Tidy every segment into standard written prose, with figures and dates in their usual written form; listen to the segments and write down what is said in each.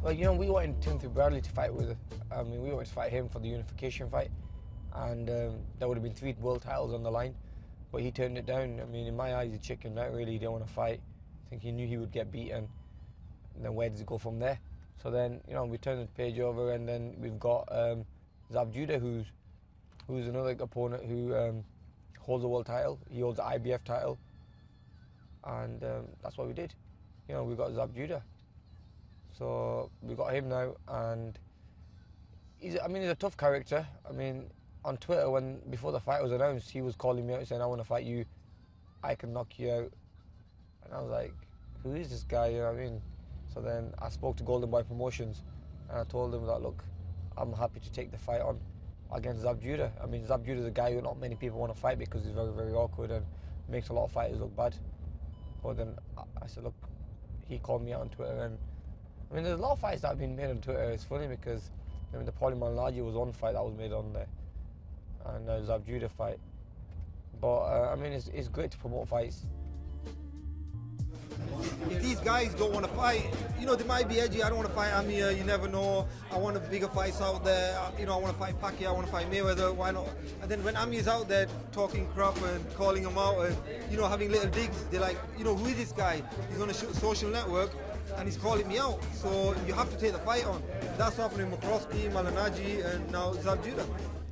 Well, you know, we wanted Timothy Bradley to fight with. I mean, we wanted to fight him for the unification fight, and there would have been 3 world titles on the line, but he turned it down. I mean, in my eyes, he chickened out. Really, he didn't want to fight. I think he knew he would get beaten. And then where does it go from there? So then, you know, we turned the page over, and then we've got Zab Judah, who's another opponent who holds a world title. He holds the IBF title, and that's what we did. You know, we got Zab Judah. So we got him now, and he's a tough character. I mean, on Twitter, before the fight was announced, he was calling me out saying, "I want to fight you. I can knock you out." And I was like, "Who is this guy?" You know what I mean? So then I spoke to Golden Boy Promotions, and I told them that, look, I'm happy to take the fight on against Zab Judah. I mean, Zab Judah is a guy who not many people want to fight because he's very, very awkward and makes a lot of fighters look bad. But then I said, look, he called me out on Twitter, and I mean, there's a lot of fights that have been made on Twitter. It's funny because, I mean, the Paulie Malignaggi was one fight that was made on there, and the Zab Judah fight. But, I mean, it's great to promote fights. If these guys don't want to fight, you know, they might be edgy. I don't want to fight Amir, you never know. I want the bigger fights out there. You know, I want to fight Pacquiao, I want to fight Mayweather, why not? And then when Amir's out there talking crap and calling him out and, you know, having little digs, they're like, you know, who is this guy? He's on a social network and he's calling me out. So you have to take the fight on. That's happening with McCroskey, Malignaggi, and now Zab Judah.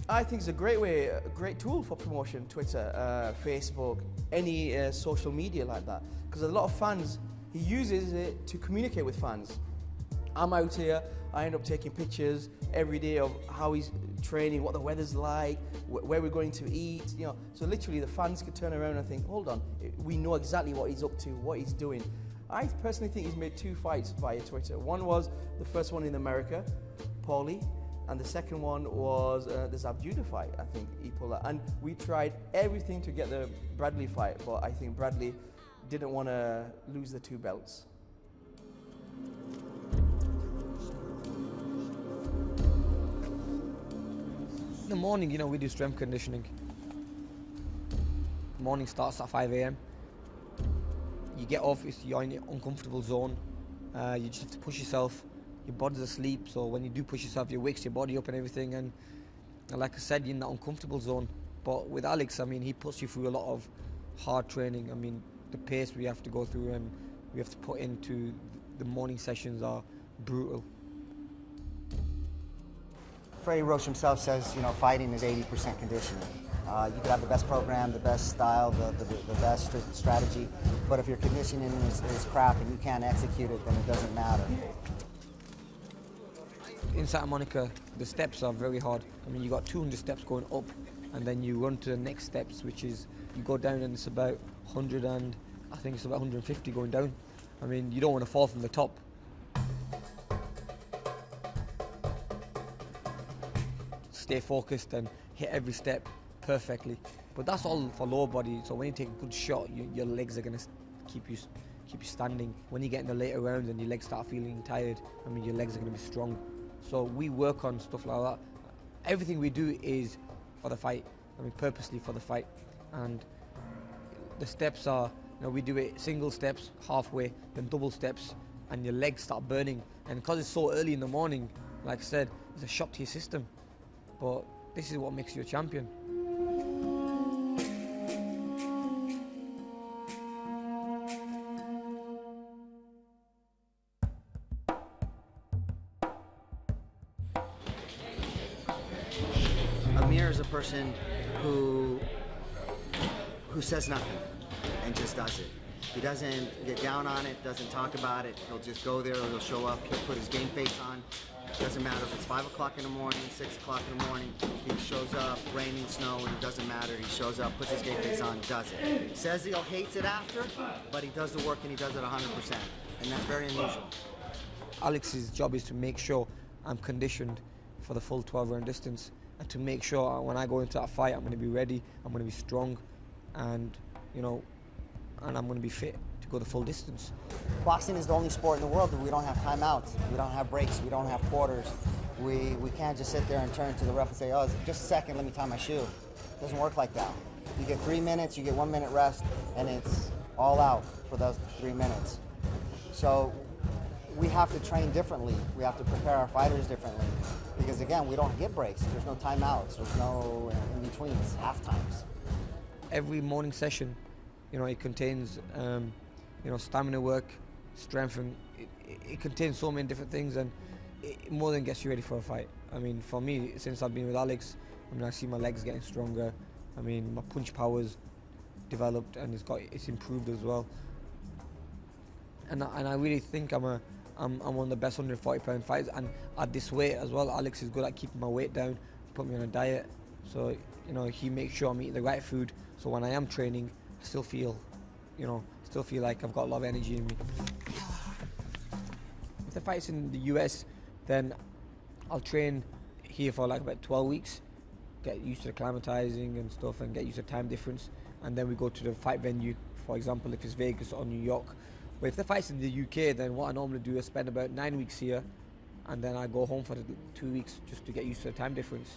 I think it's a great tool for promotion, Twitter, Facebook, any social media like that. Because a lot of fans, he uses it to communicate with fans. I'm out here, I end up taking pictures every day of how he's training, what the weather's like, where we're going to eat, you know. So literally the fans could turn around and think, hold on, we know exactly what he's up to, what he's doing. I personally think he's made 2 fights via Twitter. One was the first one in America, Paulie, and the second one was the Zab Judah fight. I think he pulled that. And we tried everything to get the Bradley fight, but I think Bradley didn't want to lose the 2 belts. In the morning, you know, we do strength conditioning. Morning starts at 5 a.m. You get off, you're in your uncomfortable zone. You just have to push yourself. Your body's asleep, so when you do push yourself, you wakes your body up and everything. And like I said, you're in that uncomfortable zone. But with Alex, I mean, he puts you through a lot of hard training. I mean, the pace we have to go through and we have to put into the morning sessions are brutal. Freddie Roach himself says, you know, fighting is 80% conditioning. You could have the best program, the best style, the best strategy, but if your conditioning is crap and you can't execute it, then it doesn't matter. In Santa Monica, the steps are very hard. I mean, you got 200 steps going up, and then you run to the next steps, which is you go down and it's about 100 and I think it's about 150 going down. I mean, you don't want to fall from the top. Stay focused and hit every step perfectly. But that's all for lower body. So when you take a good shot, your legs are going to keep you standing. When you get in the later rounds and your legs start feeling tired, I mean, your legs are going to be strong. So we work on stuff like that. Everything we do is for the fight. I mean, purposely for the fight. And the steps are, you know, we do it single steps, halfway, then double steps, and your legs start burning. And because it's so early in the morning, like I said, it's a shock to your system. But this is what makes you a champion. Amir is a person who says nothing and just does it. He doesn't get down on it, doesn't talk about it. He'll just go there, or he'll show up, he'll put his game face on. Doesn't matter if it's 5 o'clock in the morning, 6 o'clock in the morning. He shows up, raining, snowing, it doesn't matter. He shows up, puts his game face on, does it. Says he'll hate it after, but he does the work and he does it 100%. And that's very unusual. Alex's job is to make sure I'm conditioned for the full 12-round distance, and to make sure when I go into that fight, I'm going to be ready, I'm going to be strong, and you know, and I'm going to be fit to go the full distance. Boxing is the only sport in the world that we don't have timeouts, we don't have breaks, we don't have quarters. We can't just sit there and turn to the ref and say, oh, just a second, let me tie my shoe. It doesn't work like that. You get 3 minutes, you get 1 minute rest, and it's all out for those 3 minutes. So we have to train differently. We have to prepare our fighters differently. Because again, we don't get breaks. There's no timeouts. There's no in-betweens, half times. Every morning session, you know, it contains, you know, stamina work, strength, and it contains so many different things, and it more than gets you ready for a fight. I mean, for me, since I've been with Alex, I mean, I see my legs getting stronger. I mean, my punch power's developed and it's improved as well. And I really think I'm one of the best 140-pound fighters, and at this weight as well. Alex is good at keeping my weight down, put me on a diet, so you know, he makes sure I'm eating the right food. So when I am training, I still feel, you know, like I've got a lot of energy in me. If the fight's in the US, then I'll train here for like about 12 weeks, get used to acclimatizing and stuff, and get used to time difference, and then we go to the fight venue. For example, if it's Vegas or New York. But if the fight's in the UK, then what I normally do is spend about 9 weeks here, and then I go home for the 2 weeks just to get used to the time difference.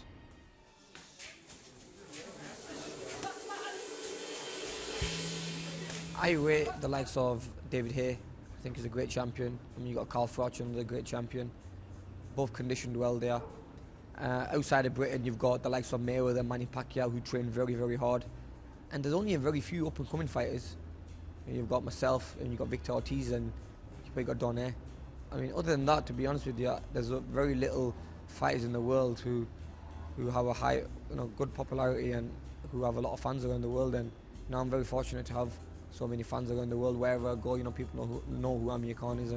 I rate the likes of David Haye. I think he's a great champion. I mean, you got Carl Froch, another great champion. Both conditioned well there. Outside of Britain, you've got the likes of Mayweather, Manny Pacquiao, who train very, very hard. And there's only a very few up-and-coming fighters. You've got myself, and you've got Victor Ortiz, and you've got Donaire. I mean, other than that, to be honest with you, there's very little fighters in the world who have a high, you know, good popularity and who have a lot of fans around the world. And now I'm very fortunate to have so many fans around the world. Wherever I go, you know, people know who Amir Khan is,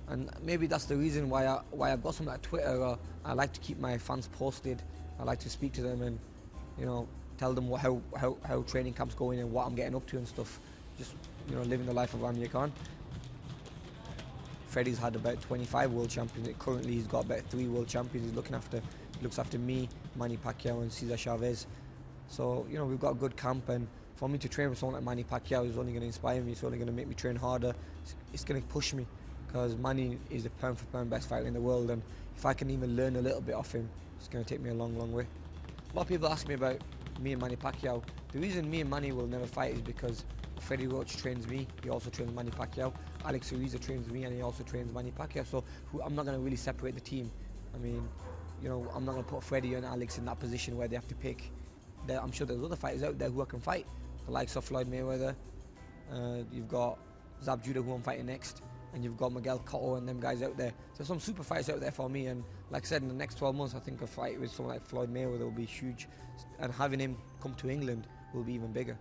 and maybe that's the reason why I've got something like Twitter. I like to keep my fans posted. I like to speak to them and, you know, tell them how training camp's going and what I'm getting up to and stuff. Just, you know, living the life of Amir Khan. Freddie's had about 25 world champions. Currently, he's got about 3 world champions. He looks after me, Manny Pacquiao, and Cesar Chavez. So, you know, we've got a good camp, and for me to train with someone like Manny Pacquiao is only going to inspire me. It's only going to make me train harder. It's going to push me, because Manny is the pound-for-pound best fighter in the world, and if I can even learn a little bit off him, it's going to take me a long, long way. A lot of people ask me about me and Manny Pacquiao. The reason me and Manny will never fight is because Freddie Roach trains me, he also trains Manny Pacquiao. Alex Ariza trains me, and he also trains Manny Pacquiao. So I'm not going to really separate the team. I mean, you know, I'm not going to put Freddie and Alex in that position where they have to pick. I'm sure there's other fighters out there who I can fight. The likes of Floyd Mayweather, you've got Zab Judah, who I'm fighting next, and you've got Miguel Cotto and them guys out there. There's some super fights out there for me, and like I said, in the next 12 months, I think a fight with someone like Floyd Mayweather will be huge, and having him come to England will be even bigger.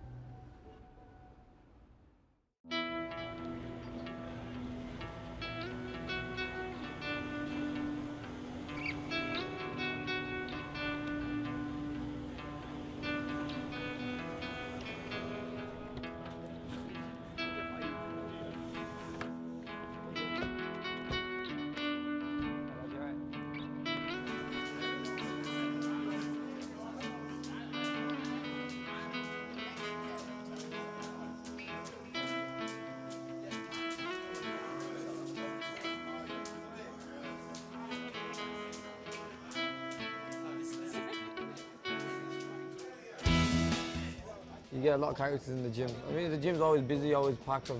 You get a lot of characters in the gym. I mean, the gym's always busy, always packed.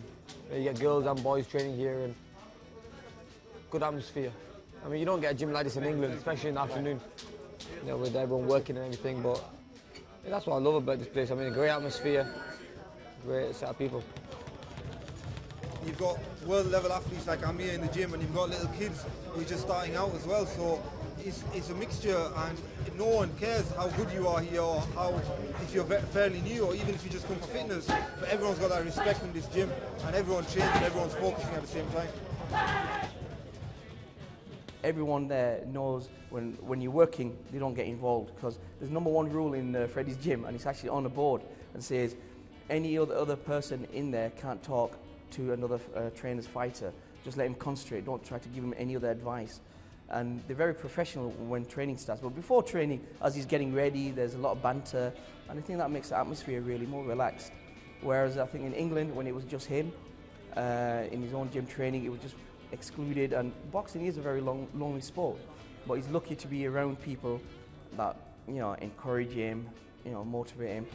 You get girls and boys training here, and good atmosphere. I mean, you don't get a gym like this in England, especially in the afternoon, you know, with everyone working and everything. But yeah, that's what I love about this place. I mean, a great atmosphere, great set of people. You've got world-level athletes like Amir in the gym, and you've got little kids who are just starting out as well. So it's a mixture, and no one cares how good you are here, or if you're fairly new, or even if you just come for fitness. But everyone's got that respect in this gym, and everyone trains and everyone's focusing at the same time. Everyone there knows when you're working, they don't get involved, because there's number one rule in Freddie's gym, and it's actually on the board, and says any other person in there can't talk to another trainer's fighter. Just let him concentrate. Don't try to give him any other advice. And they're very professional when training starts. But before training, as he's getting ready, there's a lot of banter, and I think that makes the atmosphere really more relaxed. Whereas I think in England, when it was just him in his own gym training, it was just excluded. And boxing is a very lonely sport, but he's lucky to be around people that, you know, encourage him, you know, motivate him.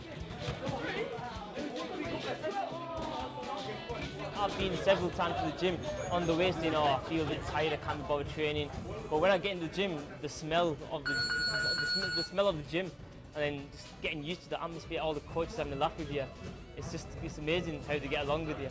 I've been several times to the gym on the way saying, oh, I feel a bit tired, I can't be bothered training. But when I get in the gym, the smell of the smell of the gym, and then just getting used to the atmosphere, all the coaches having a laugh with you, it's amazing how they get along with you.